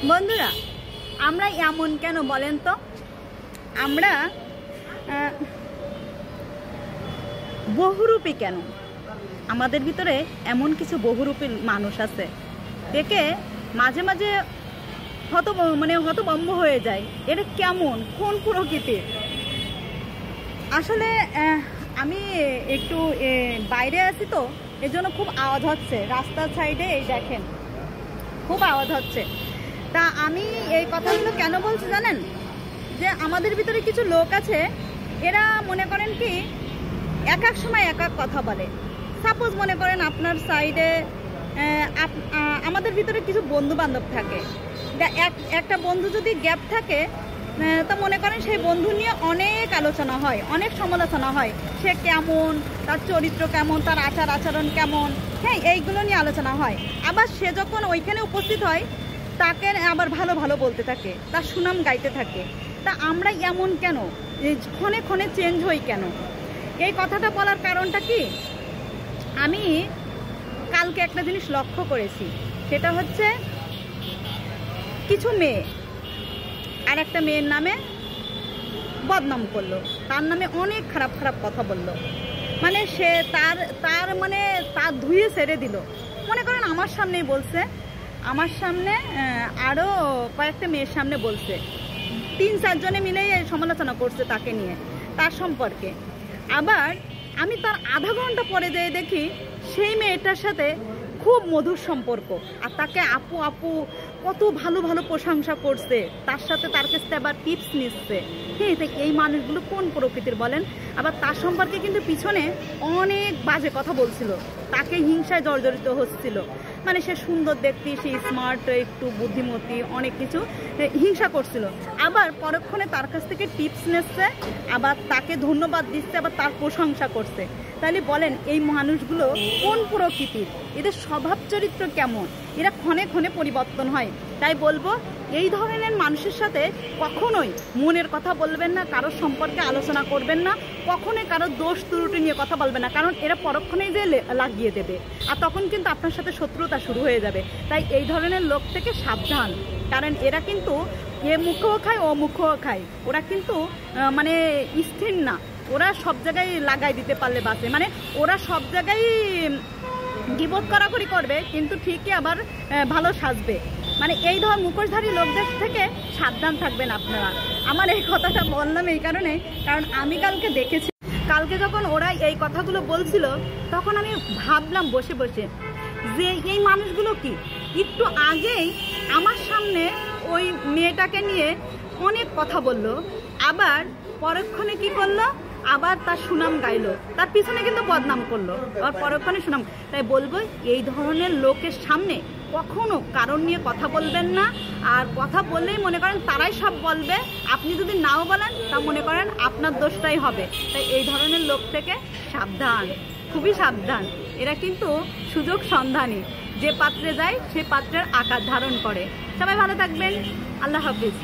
বন্ধুরা, আমরা এমন কেন বলেন তো? আমরা বহুরূপী কেন? আমাদের ভিতরে এমন কিছু মানুষ আছে, দেখে মাঝে মাঝে হতভম্ব হয়ে যায়। এটা কেমন, কোন প্রকৃতির? আসলে আমি একটু বাইরে আছি তো, এজন্য খুব আওয়াজ হচ্ছে। রাস্তার সাইডে এই দেখেন, খুব আওয়াজ হচ্ছে। তা আমি এই কথাগুলো কেন বলছি জানেন? যে আমাদের ভিতরে কিছু লোক আছে, এরা মনে করেন কি এক এক সময় এক এক কথা বলে। সাপোজ মনে করেন আপনার সাইডে আমাদের ভিতরে কিছু বন্ধু বান্ধব থাকে, একটা বন্ধু যদি গ্যাপ থাকে, তা মনে করেন সেই বন্ধু নিয়ে অনেক আলোচনা হয়, অনেক সমালোচনা হয়। সে কেমন, তার চরিত্র কেমন, তার আচার আচরণ কেমন, হ্যাঁ, এইগুলো নিয়ে আলোচনা হয়। আবার সে যখন ওইখানে উপস্থিত হয়, তাকে আবার ভালো ভালো বলতে থাকে, তার সুনাম গাইতে থাকে। তা আমরা এমন কেন, ক্ষণে ক্ষণে চেঞ্জ হই কেন? এই কথাটা বলার কারণটা কি, আমি কালকে একটা জিনিস লক্ষ্য করেছি। সেটা হচ্ছে কিছু মেয়ে আর একটা মেয়ের নামে বদনাম করলো, তার নামে অনেক খারাপ খারাপ কথা বললো। মানে সে তার ধুয়ে ছেড়ে দিল। মনে করেন আমার সামনেই বলছে, আমার সামনে আরও কয়েকটা মেয়ের সামনে বলছে। 3-4 জনে মিলেই সমালোচনা করছে তাকে নিয়ে, তার সম্পর্কে। আবার আমি তার আধা ঘন্টা পরে যেয়ে দেখি সেই মেয়েটার সাথে খুব মধুর সম্পর্ক, আর তাকে আপু আপু কত ভালো ভালো প্রশংসা করছে, তার সাথে তার কাছে আবার টিপস নিচ্ছে। হ্যাঁ, তাই এই মানুষগুলো কোন প্রকৃতির বলেন? আবার তার সম্পর্কে কিন্তু পিছনে অনেক বাজে কথা বলছিল, তাকে হিংসায় জর্জরিত হচ্ছিল। মানে সে সুন্দর দেখতে, সে স্মার্ট, একটু বুদ্ধিমতী, অনেক কিছু হিংসা করছিল। আবার পরক্ষণে তার কাছ থেকে টিপস নিচ্ছে, আবার তাকে ধন্যবাদ দিচ্ছে, আবার তার প্রশংসা করছে। তাহলে বলেন এই মানুষগুলো কোন প্রকৃতির? এদের স্বভাব চরিত্র কেমন? এরা ক্ষণে ক্ষণে পরিবর্তন হয়। তাই বলবো, এই ধরনের মানুষের সাথে কখনোই মনের কথা বলবেন না, কারোর সম্পর্কে আলোচনা করবেন না, কখনোই কারোর দোষ ত্রুটি নিয়ে কথা বলবেন না। কারণ এরা পরক্ষণেই যে লাগিয়ে দেবে, আর তখন কিন্তু আপনার সাথে শত্রুতা শুরু হয়ে যাবে। তাই এই ধরনের লোক থেকে সাবধান। কারণ এরা কিন্তু এ মুখও খায়, ও মুখও খায়। ওরা কিন্তু মানে স্থির না, ওরা সব জায়গায় লাগাই দিতে পারলে বাঁচে। মানে ওরা সব জায়গায় গিবত করাকরি করবে, কিন্তু ঠিকই আবার ভালো সাজবে। মানে এই মুখোশধারী লোকদের থেকে সাবধান থাকবেন আপনারা। আমার এই কথাটা বললাম এই কারণে, কারণ আমি কালকে দেখেছি। কালকে যখন ওরা এই কথাগুলো বলছিল, তখন আমি ভাবলাম বসে বসে যে এই মানুষগুলো কি একটু আগেই আমার সামনে ওই মেয়েটাকে নিয়ে অনেক কথা বললো, আবার পরক্ষণে কি করলো, আবার তার সুনাম গাইলো, তার পিছনে কিন্তু বদনাম করলো, আর পরক্ষণে সুনাম। তাই বলবো, এই ধরনের লোকের সামনে কখনো কারণ নিয়ে কথা বলবেন না। আর কথা বললেই মনে করেন তারাই সব বলবে, আপনি যদি নাও বলেন তা মনে করেন আপনার দোষটাই হবে। তাই এই ধরনের লোক থেকে সাবধান, খুবই সাবধান। এরা কিন্তু সুযোগ সন্ধানী, যে পাত্রে যায় সে পাত্রের আকার ধারণ করে। সবাই ভালো থাকবেন, আল্লাহ হাফিজ।